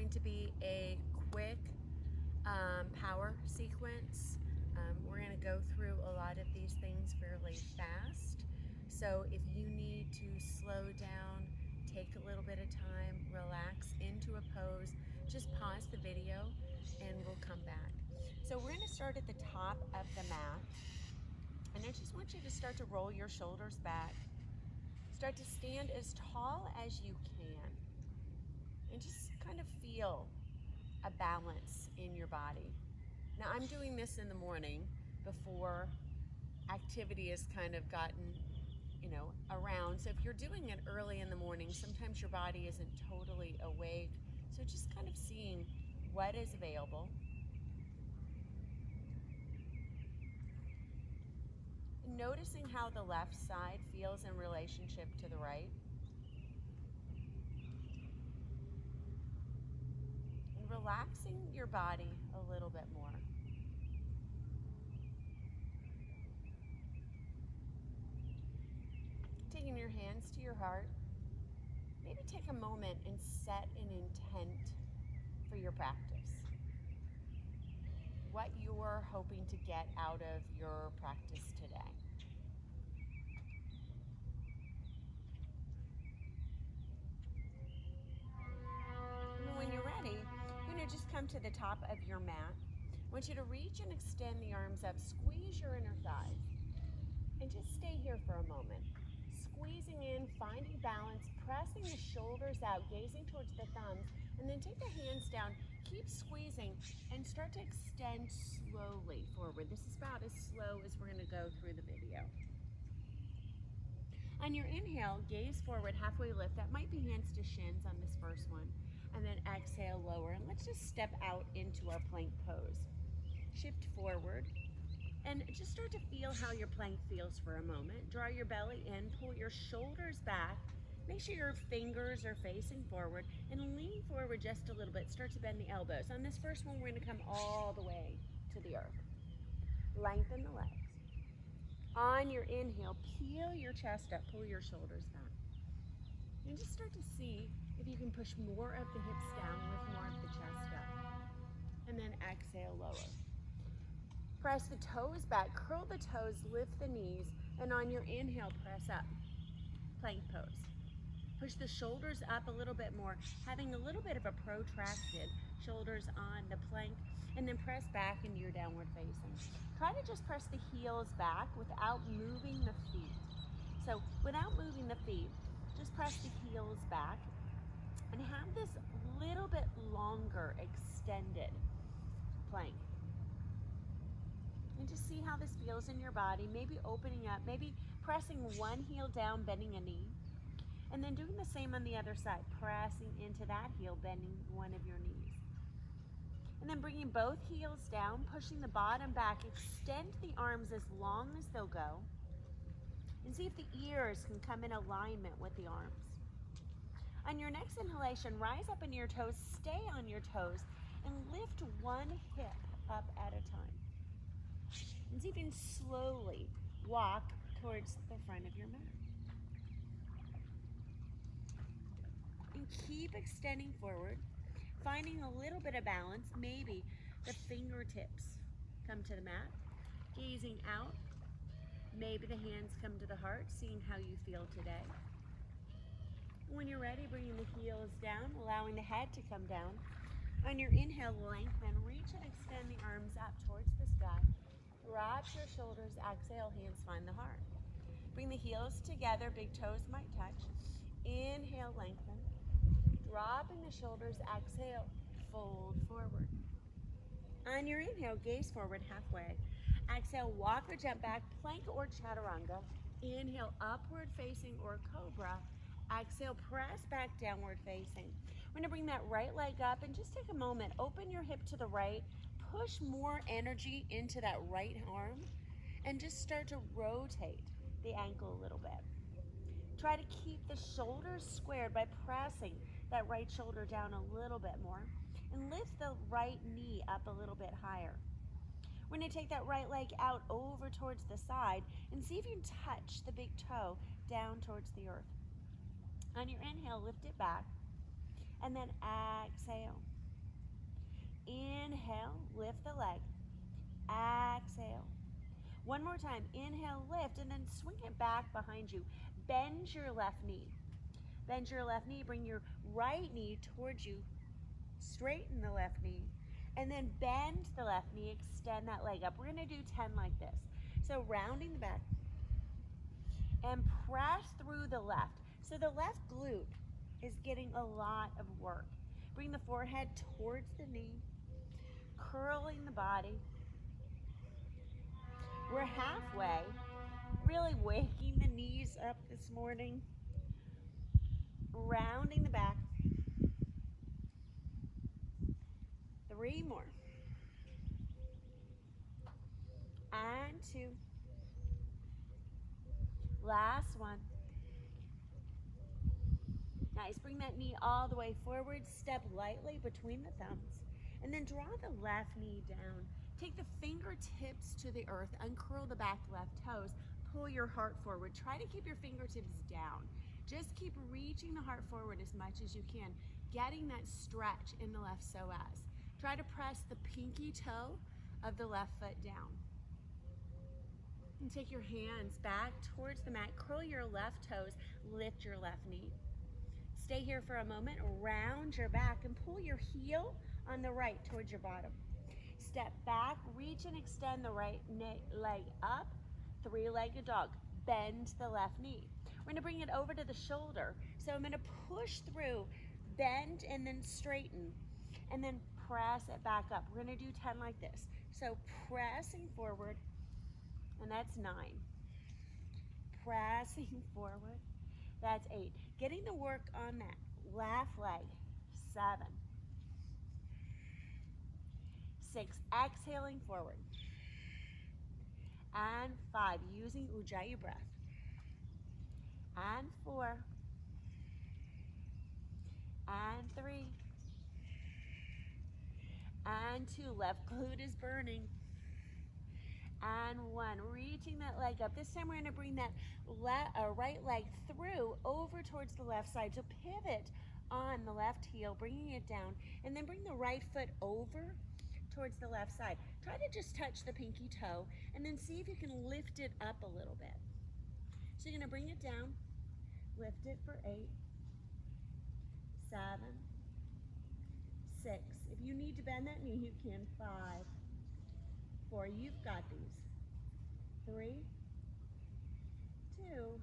going to be a quick power sequence. We're going to go through a lot of these things fairly fast. So if you need to slow down, take a little bit of time, relax into a pose, just pause the video and we'll come back. So we're going to start at the top of the mat. And I just want you to start to roll your shoulders back. Start to stand as tall as you can. And just kind of feel a balance in your body. Now I'm doing this in the morning before activity has kind of gotten, around. So if you're doing it early in the morning, sometimes your body isn't totally awake. So just kind of seeing what is available. Noticing how the left side feels in relationship to the right. And relaxing your body a little bit more. Taking your hands to your heart. Maybe take a moment and set an intent for your practice. What you're hoping to get out of your practice today. And when you're ready, you're going to just come to the top of your mat. I want you to reach and extend the arms up, squeeze your inner thighs, and just stay here for a moment. Squeezing in, finding balance, pressing the shoulders out, gazing towards the thumbs, and then take the hands down, keep squeezing, and start to extend slowly forward. This is about as slow as we're going to go through the video. On your inhale, gaze forward, halfway lift. That might be hands to shins on this first one. And then exhale, lower. And let's just step out into our plank pose. Shift forward. And just start to feel how your plank feels for a moment. Draw your belly in, pull your shoulders back. Make sure your fingers are facing forward and lean forward just a little bit. Start to bend the elbows. On this first one, we're going to come all the way to the earth. Lengthen the legs. On your inhale, peel your chest up, pull your shoulders back. And just start to see if you can push more of the hips down, lift more of the chest up. And then exhale, lower. Press the toes back, curl the toes, lift the knees, and on your inhale, press up. Plank pose. Push the shoulders up a little bit more, having a little bit of a protracted shoulders on the plank, and then press back into your downward facing. Try to just press the heels back without moving the feet. So without moving the feet, just press the heels back and have this little bit longer extended plank. And just see how this feels in your body, maybe opening up, maybe pressing one heel down, bending a knee. And then doing the same on the other side, pressing into that heel, bending one of your knees. And then bringing both heels down, pushing the bottom back, extend the arms as long as they'll go. And see if the ears can come in alignment with the arms. On your next inhalation, rise up into your toes, stay on your toes, and lift one hip up at a time. And see if you can slowly walk towards the front of your mat. And keep extending forward, finding a little bit of balance. Maybe the fingertips come to the mat, gazing out. Maybe the hands come to the heart, seeing how you feel today. When you're ready, bringing the heels down, allowing the head to come down. On your inhale, lengthen, reach and extend the arms up towards the sky. Drop your shoulders, exhale, hands find the heart. Bring the heels together, big toes might touch. Inhale, lengthen. Dropping the shoulders, exhale, fold forward. On your inhale, gaze forward halfway. Exhale, walk or jump back, plank or chaturanga. Inhale, upward facing or cobra. Exhale, press back, downward facing. We're gonna bring that right leg up and just take a moment. Open your hip to the right, push more energy into that right arm, and just start to rotate the ankle a little bit. Try to keep the shoulders squared by pressing that right shoulder down a little bit more and lift the right knee up a little bit higher. We're going to take that right leg out over towards the side and see if you can touch the big toe down towards the earth. On your inhale, lift it back and then exhale. Inhale, lift the leg. Exhale. One more time. Inhale, lift, and then swing it back behind you. Bend your left knee. Bend your left knee. Bring your right knee towards you. Straighten the left knee. And then bend the left knee. Extend that leg up. We're going to do 10 like this. So rounding the back. And press through the left. So the left glute is getting a lot of work. Bring the forehead towards the knee. Curling the body. We're halfway. Really waking the knees up this morning. Rounding the back. 3 more. And 2. Last one. Nice. Bring that knee all the way forward. Step lightly between the thumbs. And then draw the left knee down. Take the fingertips to the earth. Uncurl the back left toes. Pull your heart forward. Try to keep your fingertips down. Just keep reaching the heart forward as much as you can. Getting that stretch in the left psoas. Try to press the pinky toe of the left foot down. And take your hands back towards the mat. Curl your left toes. Lift your left knee. Stay here for a moment. Round your back and pull your heel on the right towards your bottom. Step back. Reach and extend the right leg up. 3-legged dog. Bend the left knee. We're going to bring it over to the shoulder. So I'm going to push through, bend, and then straighten. And then press it back up. We're going to do 10 like this. So pressing forward, and that's 9. Pressing forward, that's 8. Getting the work on that left leg, 7. 6, exhaling forward. And 5, using Ujjayi breath. And 4. And 3. And 2, left glute is burning. And 1, reaching that leg up. This time we're going to bring that right leg through over towards the left side. So pivot on the left heel, bringing it down, and then bring the right foot over towards the left side. Try to just touch the pinky toe, and then see if you can lift it up a little bit. So you're going to bring it down, lift it for 8, 7, 6. If you need to bend that knee, you can. 5, 4, you've got these. 3, 2,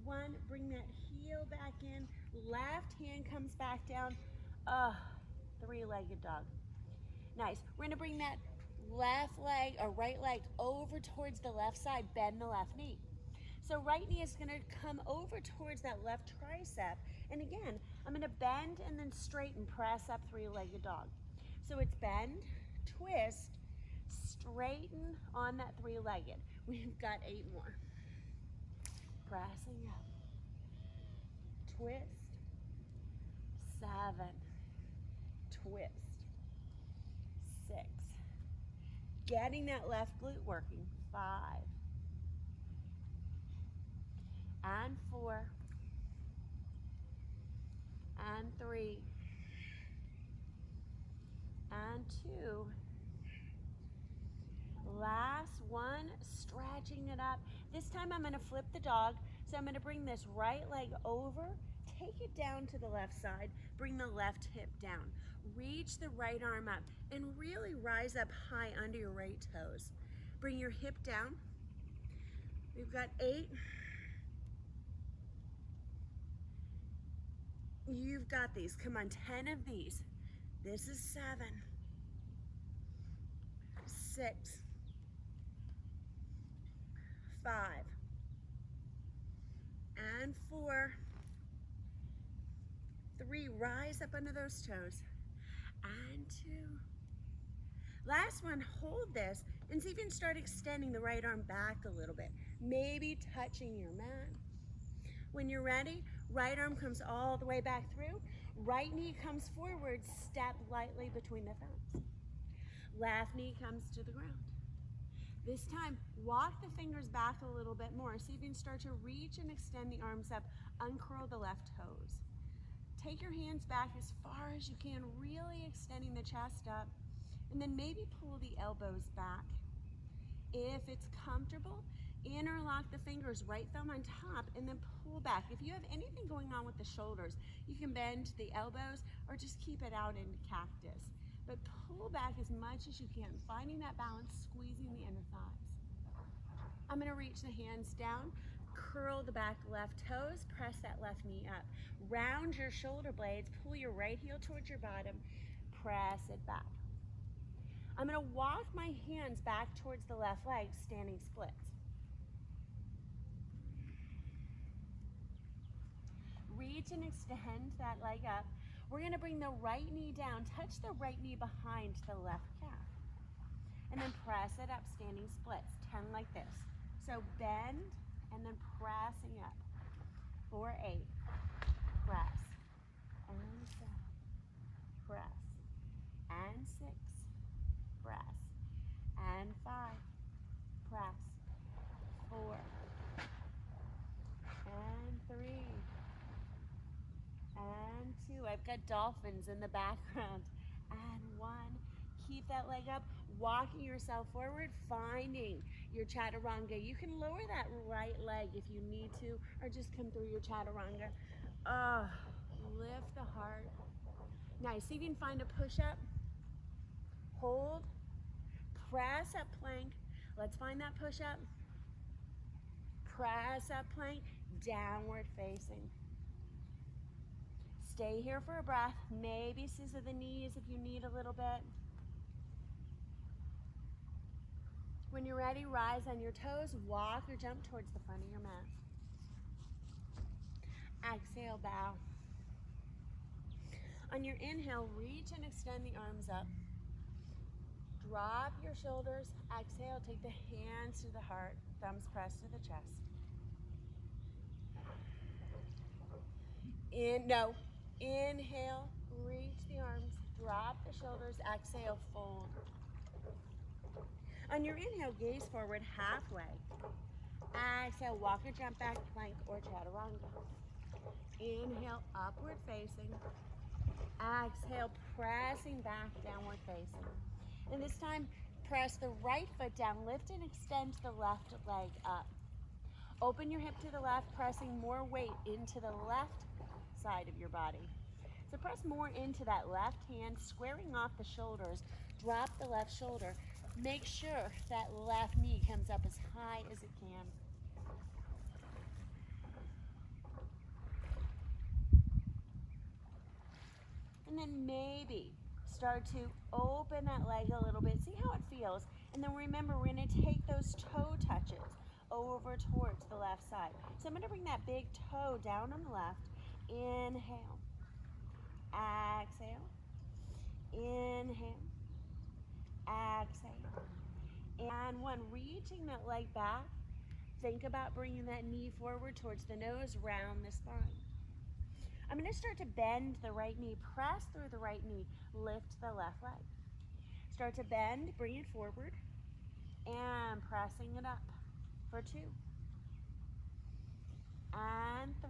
1. Bring that heel back in. Left hand comes back down. 3-legged dog. Nice. We're going to bring that left leg or right leg over towards the left side. Bend the left knee. So right knee is going to come over towards that left tricep. And again, I'm going to bend and then straighten, press up 3-legged dog. So it's bend, twist, straighten on that 3-legged. We've got 8 more. Pressing up. Twist. 7. Twist. 6. Getting that left glute working. 5. And 4. And 3. And 2. Last one, stretching it up. This time I'm going to flip the dog. So I'm going to bring this right leg over, take it down to the left side, bring the left hip down. Reach the right arm up and really rise up high under your right toes. Bring your hip down. We've got 8. You've got these. Come on, 10 of these. This is 7. 6. 5. And 4. 3. Rise up under those toes. And 2. Last one, hold this and see if you can start extending the right arm back a little bit. Maybe touching your mat. When you're ready, right arm comes all the way back through. Right knee comes forward, step lightly between the thumbs. Left knee comes to the ground. This time, walk the fingers back a little bit more. See if you can start to reach and extend the arms up. Uncurl the left toes. Take your hands back as far as you can, really extending the chest up, and then maybe pull the elbows back. If it's comfortable, interlock the fingers, right thumb on top, and then pull back. If you have anything going on with the shoulders, you can bend the elbows or just keep it out in cactus. But pull back as much as you can, finding that balance, squeezing the inner thighs. I'm going to reach the hands down, curl the back left toes, press that left knee up. Round your shoulder blades, pull your right heel towards your bottom, press it back. I'm going to walk my hands back towards the left leg, standing splits. Reach and extend that leg up. We're going to bring the right knee down, touch the right knee behind the left calf. And then press it up, standing splits, 10 like this. So bend and then pressing up for 8. Press and 7. Press and 6. Press and 5. Press 4 and 3 and 2. I've got dolphins in the background. And 1. Keep that leg up, walking yourself forward, finding your chaturanga. You can lower that right leg if you need to, or just come through your chaturanga. Lift the heart. Nice. See if you can find a push-up. Hold. Press up plank. Let's find that push-up. Press up plank. Downward facing. Stay here for a breath. Maybe scissor the knees if you need a little bit. When you're ready, rise on your toes, walk or jump towards the front of your mat. Exhale, bow. On your inhale, reach and extend the arms up. Drop your shoulders. Exhale, take the hands to the heart, thumbs pressed to the chest. Inhale, reach the arms, drop the shoulders, exhale, fold. On your inhale, gaze forward halfway. Exhale, walk or jump back, plank or chaturanga. Inhale, upward facing. Exhale, pressing back, downward facing. And this time, press the right foot down, lift and extend the left leg up. Open your hip to the left, pressing more weight into the left side of your body. So press more into that left hand, squaring off the shoulders. Drop the left shoulder. Make sure that left knee comes up as high as it can. And then maybe start to open that leg a little bit. See how it feels. And then remember, we're going to take those toe touches over towards the left side. So I'm going to bring that big toe down on the left. Inhale. Exhale. Inhale. Exhale. And 1, reaching that leg back. Think about bringing that knee forward towards the nose, round the spine. I'm going to start to bend the right knee, press through the right knee, lift the left leg. Start to bend, bring it forward, and pressing it up for 2. And 3.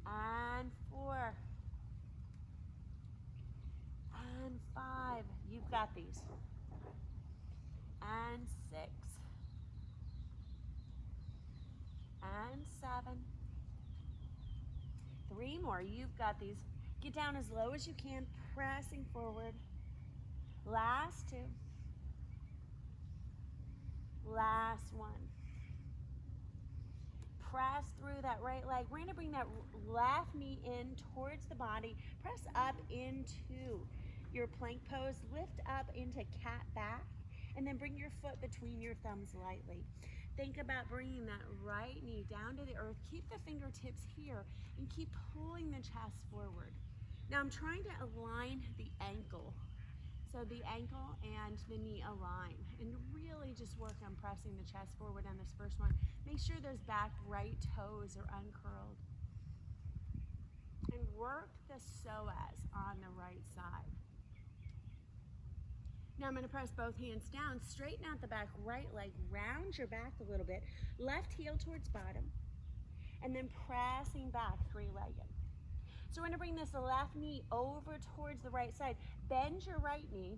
And 4. And 5. You've got these. And 6. And 7. 3 more. You've got these. Get down as low as you can, pressing forward. Last 2. Last 1. Press through that right leg. We're going to bring that left knee in towards the body. Press up into your plank pose. Lift up into cat back. And then bring your foot between your thumbs lightly. Think about bringing that right knee down to the earth. Keep the fingertips here and keep pulling the chest forward. Now I'm trying to align the ankle. So the ankle and the knee align. And really just work on pressing the chest forward on this first one. Make sure those back right toes are uncurled. And work the psoas on the right side. Now I'm going to press both hands down, straighten out the back right leg, round your back a little bit, left heel towards bottom, and then pressing back, three-legged. So we're gonna bring this left knee over towards the right side. Bend your right knee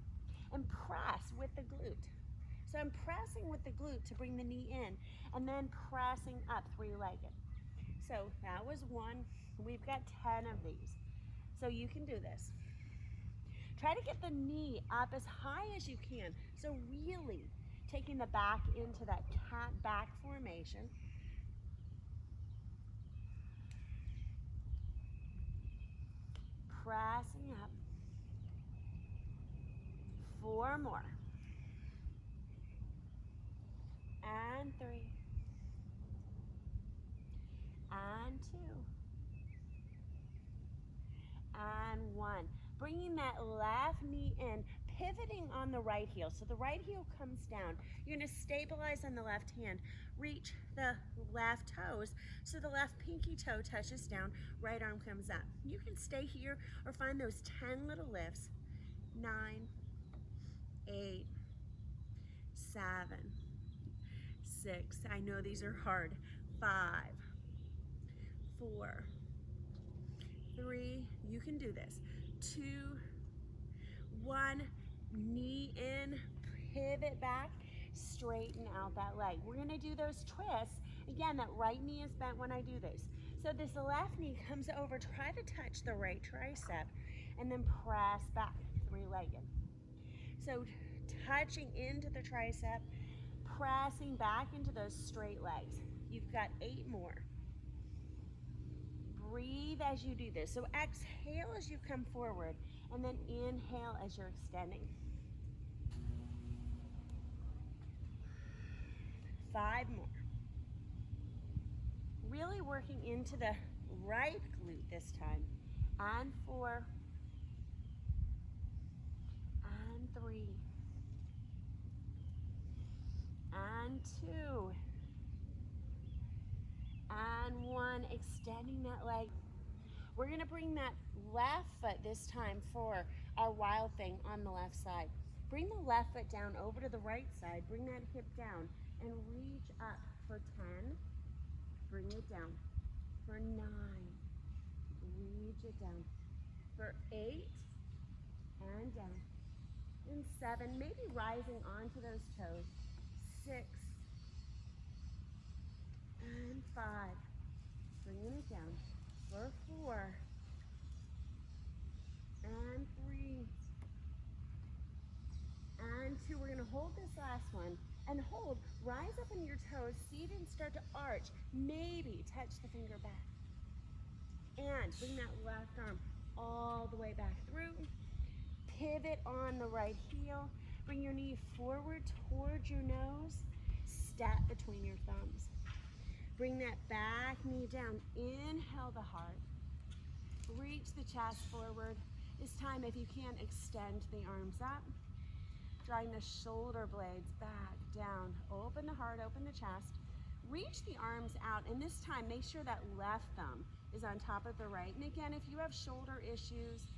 and press with the glute. So I'm pressing with the glute to bring the knee in and then pressing up, three-legged. So that was one. We've got 10 of these. So you can do this. Try to get the knee up as high as you can. So really taking the back into that cat back formation. Pressing up. 4 more. And 3. And 2. And 1. Bringing that left knee in, pivoting on the right heel. So the right heel comes down. You're going to stabilize on the left hand. Reach the left toes so the left pinky toe touches down, right arm comes up. You can stay here or find those 10 little lifts. 9, 8, 7, 6. I know these are hard. 5, 4, 3. You can do this. 2, 1. Knee in, pivot back, straighten out that leg. We're gonna do those twists. Again, that right knee is bent when I do this. So this left knee comes over, try to touch the right tricep, and then press back, three-legged. So touching into the tricep, pressing back into those straight legs. You've got 8 more. Breathe as you do this. So exhale as you come forward, and then inhale as you're extending. 5 more. Really working into the right glute this time. And 4. And 3. And 2. And 1. Extending that leg. We're going to bring that left foot this time for our wild thing on the left side. Bring the left foot down over to the right side. Bring that hip down and reach up for 10. Bring it down. For 9. Reach it down. For 8. And down. And 7. Maybe rising onto those toes. 6. And 5. Bringing it down. For 4. And 3. And 2. We're going to hold this last one. And hold. Rise up on your toes. Seat and start to arch. Maybe touch the finger back. And bring that left arm all the way back through. Pivot on the right heel. Bring your knee forward towards your nose. Step between your thumbs. Bring that back knee down. Inhale the heart. Reach the chest forward. This time, if you can, extend the arms up. Drawing the shoulder blades back, down. Open the heart, open the chest. Reach the arms out, and this time, make sure that left thumb is on top of the right. And again, if you have shoulder issues,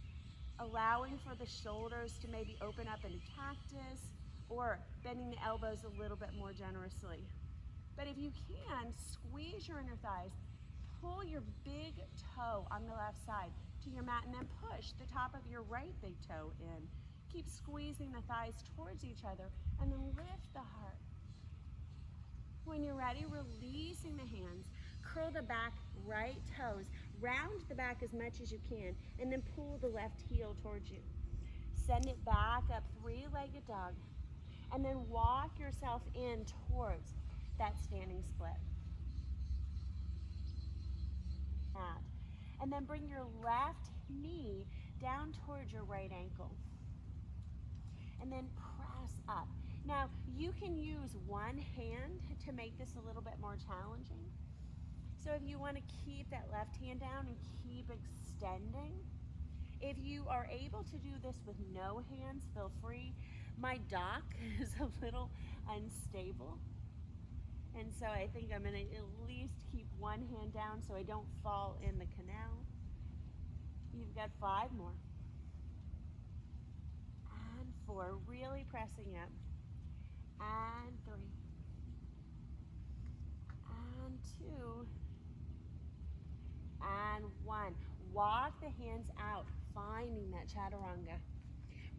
allowing for the shoulders to maybe open up into cactus or bending the elbows a little bit more generously. But if you can, squeeze your inner thighs, pull your big toe on the left side to your mat, and then push the top of your right big toe in. Keep squeezing the thighs towards each other, and then lift the heart. When you're ready, releasing the hands, curl the back right toes, round the back as much as you can, and then pull the left heel towards you. Send it back up, three-legged dog, and then walk yourself in towards that standing split. And then bring your left knee down towards your right ankle. And then press up. Now, you can use one hand to make this a little bit more challenging. So if you want to keep that left hand down and keep extending, if you are able to do this with no hands, feel free. My dock is a little unstable, and so I think I'm going to at least keep one hand down so I don't fall in the canal. You've got 5 more. And 4, really pressing up. And 3. And 2. and 1. Walk the hands out, finding that chaturanga.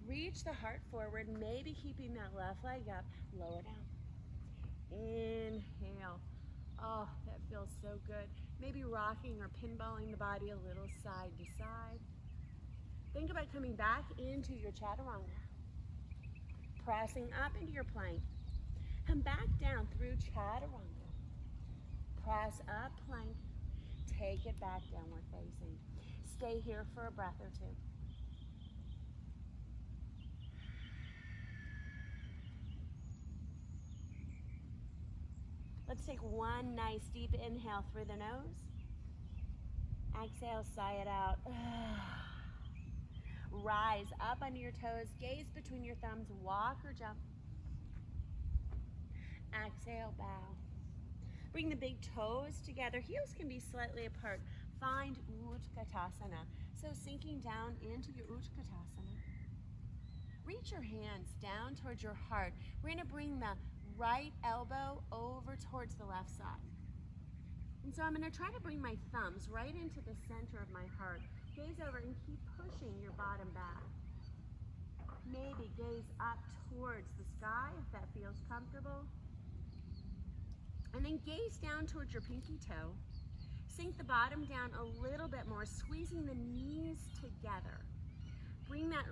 Reach the heart forward, maybe keeping that left leg up, lower down. Inhale. Oh, that feels so good. Maybe rocking or pinballing the body a little side to side. Think about coming back into your chaturanga. Pressing up into your plank. Come back down through chaturanga. Press up, plank. Take it back, downward facing. Stay here for a breath or two. Let's take one nice deep inhale through the nose. Exhale, sigh it out. Rise up onto your toes, gaze between your thumbs, walk or jump. Exhale, bow. Bring the big toes together. Heels can be slightly apart. Find Utkatasana. So sinking down into your Utkatasana. Reach your hands down towards your heart. We're going to bring the right elbow over towards the left side. And so I'm going to try to bring my thumbs right into the center of my heart. Gaze over and keep pushing your bottom back. Maybe gaze up towards the sky if that feels comfortable. And then gaze down towards your pinky toe. Sink the bottom down a little bit more, squeezing the knees together. Bring that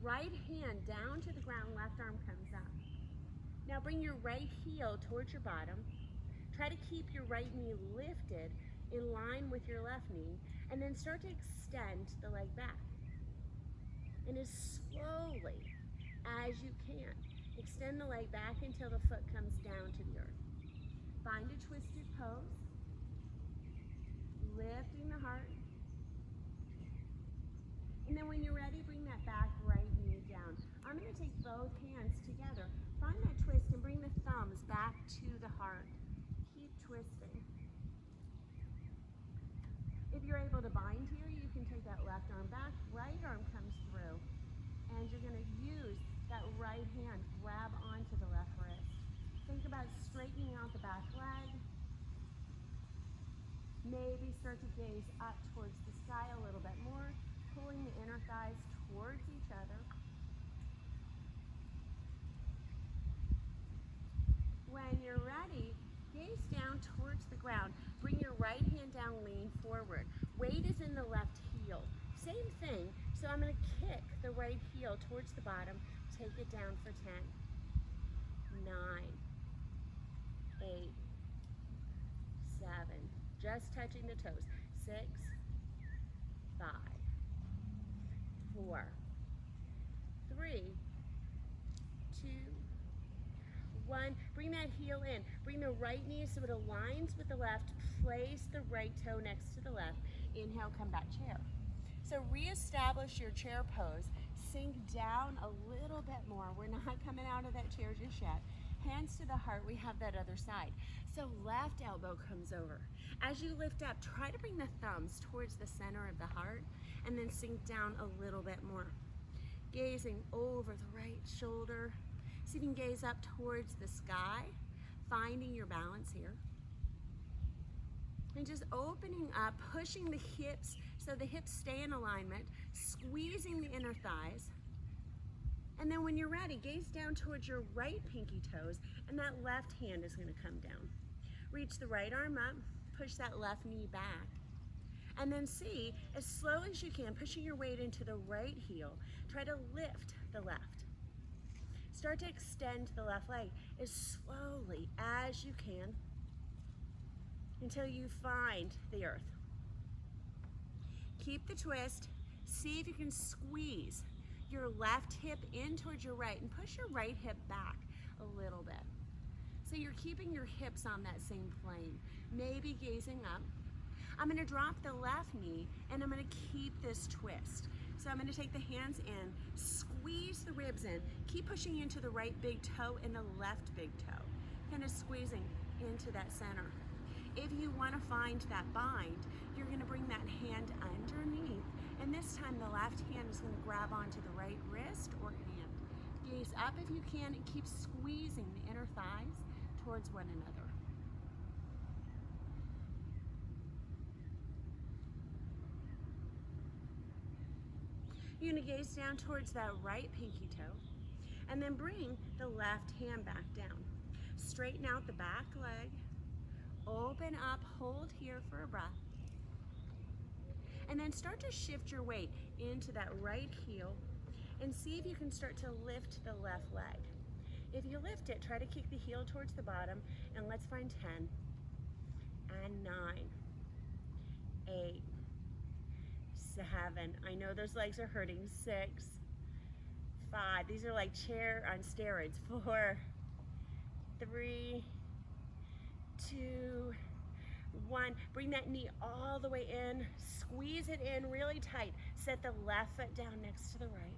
right hand down to the ground, left arm comes up. Now bring your right heel towards your bottom. Try to keep your right knee lifted in line with your left knee, and then start to extend the leg back. And as slowly as you can, extend the leg back until the foot comes down to the earth. Find a twisted pose, lifting the heart. And then when you're ready, bring that back right knee down. I'm going to take both hands together. Find that twist and bring the thumbs back to the heart. Keep twisting. If you're able to bind here, you can take that left arm back, right arm comes through. And you're going to use that right hand, grab onto the left wrist. Think about straightening out the back leg. Maybe start to gaze up towards the sky a little bit more, pulling the inner thighs towards each other. When you're ready, gaze down towards the ground. Bring your right hand down, lean forward. Weight is in the left heel. Same thing, so I'm going to kick the right heel towards the bottom, take it down for 10, 9, 8, 7, just touching the toes, 6, 5, 4, 3, 2, 1. Bring that heel in. Bring the right knee so it aligns with the left. Place the right toe next to the left. Inhale, come back, chair. So reestablish your chair pose. Sink down a little bit more. We're not coming out of that chair just yet. Hands to the heart, we have that other side. So left elbow comes over. As you lift up, try to bring the thumbs towards the center of the heart and then sink down a little bit more. Gazing over the right shoulder. So you can gaze up towards the sky, finding your balance here. And just opening up, pushing the hips so the hips stay in alignment, squeezing the inner thighs. And then when you're ready, gaze down towards your right pinky toes, and that left hand is going to come down. Reach the right arm up, push that left knee back. And then see, as slow as you can, pushing your weight into the right heel, try to lift the left. Start to extend the left leg as slowly as you can until you find the earth. Keep the twist. See if you can squeeze your left hip in towards your right and push your right hip back a little bit. So you're keeping your hips on that same plane. Maybe gazing up. I'm going to drop the left knee and I'm going to keep this twist. So I'm going to take the hands in, squeeze the ribs in, keep pushing into the right big toe and the left big toe, kind of squeezing into that center. If you want to find that bind, you're going to bring that hand underneath, and this time the left hand is going to grab onto the right wrist or hand. Gaze up if you can and keep squeezing the inner thighs towards one another. You're going to gaze down towards that right pinky toe, and then bring the left hand back down. Straighten out the back leg, open up, hold here for a breath, and then start to shift your weight into that right heel and see if you can start to lift the left leg. If you lift it, try to kick the heel towards the bottom, and let's find 10 and 9, 8, 7. I know those legs are hurting. 6, 5. These are like chair on steroids. 4, 3, 2, 1. Bring that knee all the way in. Squeeze it in really tight. Set the left foot down next to the right.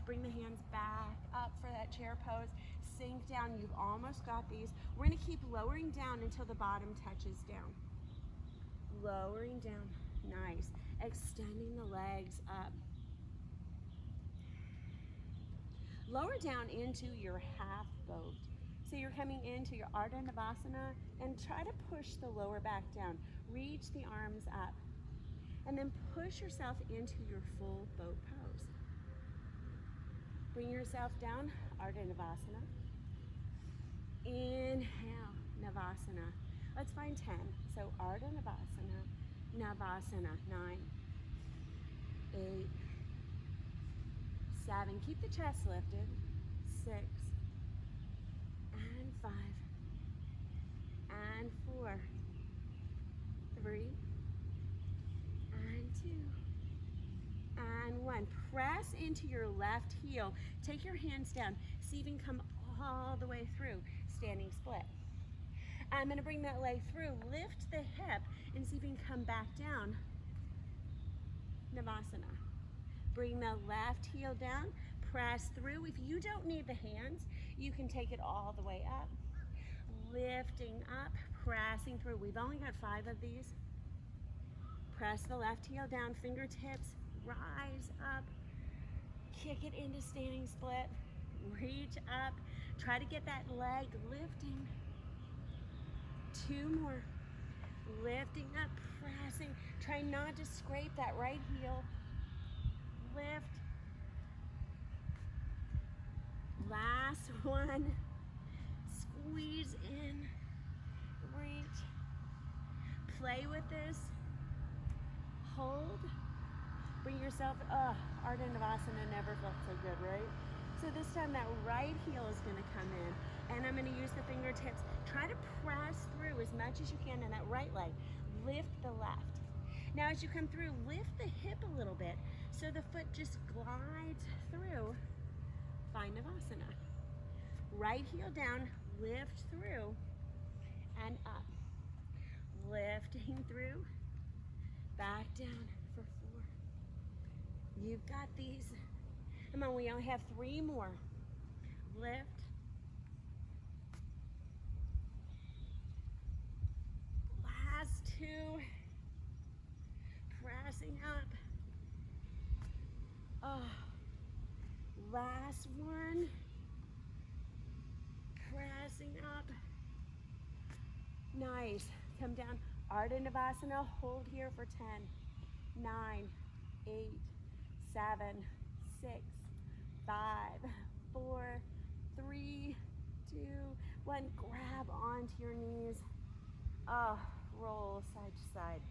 Bring the hands back up for that chair pose. Sink down. You've almost got these. We're going to keep lowering down until the bottom touches down. Lowering down. Nice. Extending the legs up. Lower down into your half boat. So you're coming into your Ardha Navasana, and try to push the lower back down. Reach the arms up. And then push yourself into your full boat pose. Bring yourself down, Ardha Navasana. Inhale, Navasana. Let's find 10. So Ardha Navasana, Navasana. 9, 8, 7. Keep the chest lifted. 6, and 5, and 4, 3, and 2, and 1. Press into your left heel. Take your hands down. See if you can come all the way through, standing split. I'm going to bring that leg through. Lift the hip and see if you can come back down. Navasana. Bring the left heel down. Press through. If you don't need the hands, you can take it all the way up. Lifting up, pressing through. We've only got 5 of these. Press the left heel down, fingertips, rise up. Kick it into standing split. Reach up. Try to get that leg lifting. 2 more. Lifting up, pressing. Try not to scrape that right heel. Lift. Last one. Squeeze in. Reach. Play with this. Hold. Bring yourself, Ardha Navasana never felt so good, right? So this time that right heel is going to come in, and I'm going to use the fingertips. Try to press through as much as you can in that right leg. Lift the left. Now as you come through, lift the hip a little bit so the foot just glides through. Find Navasana. Right heel down, lift through, and up. Lifting through, back down for 4. You've got these. Come on, we only have 3 more. Lift. Last 2. Pressing up. Last one. Pressing up. Nice. Come down. Ardha Navasana. Hold here for 10, 9, 8, 7, 6, 5, 4, 3, 2, 1. Grab onto your knees. Roll side to side.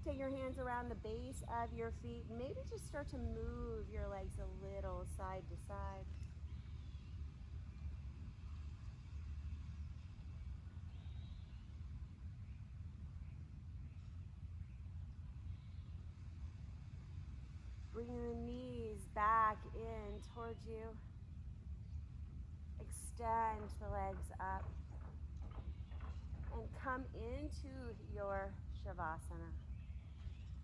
Take your hands around the base of your feet. Maybe just start to move your legs a little side to side. Bring the knees back in towards you. Extend the legs up. And come into your Shavasana.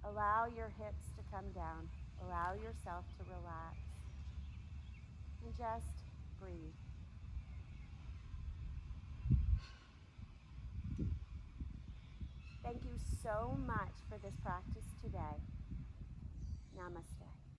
Allow your hips to come down. Allow yourself to relax. And just breathe. Thank you so much for this practice today. Namaste.